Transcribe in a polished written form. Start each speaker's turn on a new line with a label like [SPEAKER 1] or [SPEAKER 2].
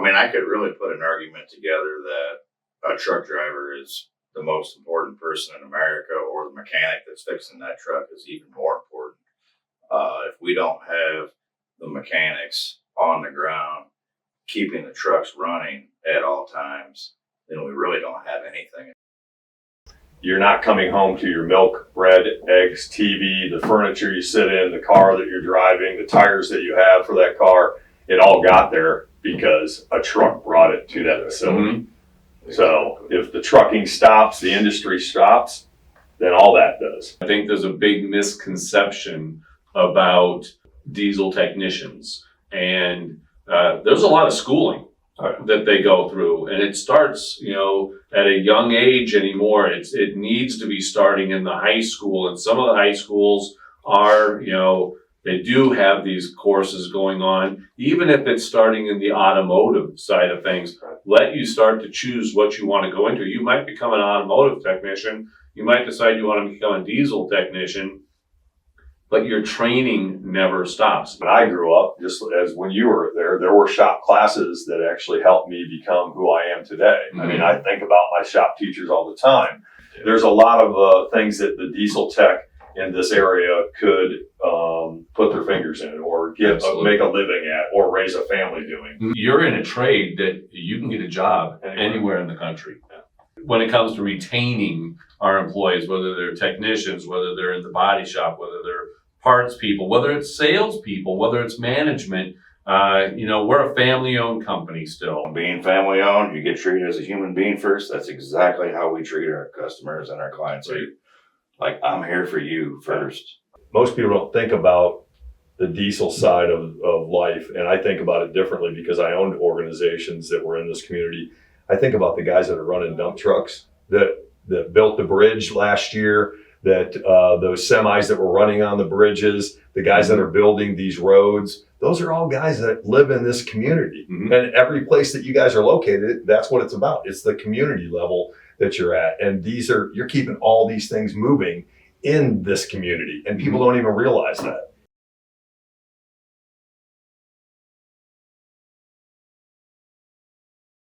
[SPEAKER 1] I mean, I could really put an argument together that a truck driver is the most important person in America, or the mechanic that's fixing that truck is even more important. If we don't have the mechanics on the ground keeping the trucks running at all times, then we really don't have anything.
[SPEAKER 2] You're not coming home to your milk, bread, eggs, TV, the furniture you sit in, the car that you're driving, the tires that you have for that car. It all got there because a truck brought it to that facility. Mm-hmm. So if the trucking stops, the industry stops, then all that does.
[SPEAKER 3] I think there's a big misconception about diesel technicians, and there's a lot of schooling that they go through, and it starts, at a young age anymore. It needs to be starting in the high school, and some of the high schools are, they do have these courses going on, even if it's starting in the automotive side of things. Let you start to choose what you want to go into. You might become an automotive technician. You might decide you want to become a diesel technician, but your training never stops.
[SPEAKER 2] When I grew up, just as when you were there were shop classes that actually helped me become who I am today. Mm-hmm. I mean, I think about my shop teachers all the time. There's a lot of things that the diesel tech in this area could put their fingers in, or make a living at, or raise a family doing.
[SPEAKER 3] You're in a trade that you can get a job anywhere in the country. Yeah. When it comes to retaining our employees, whether they're technicians, whether they're in the body shop, whether they're parts people, whether it's sales people, whether it's management, we're a family-owned company still.
[SPEAKER 1] Being family-owned, you get treated as a human being first. That's exactly how we treat our customers and our clients. Right. Like, I'm here for you first.
[SPEAKER 2] Most people don't think about the diesel side of life, and I think about it differently because I owned organizations that were in this community. I think about the guys that are running dump trucks that built the bridge last year, that those semis that were running on the bridges, the guys that are building these roads. Those are all guys that live in this community. Mm-hmm. And every place that you guys are located, that's what it's about. It's the community level that you're at. And you're keeping all these things moving in this community, and people don't even realize that.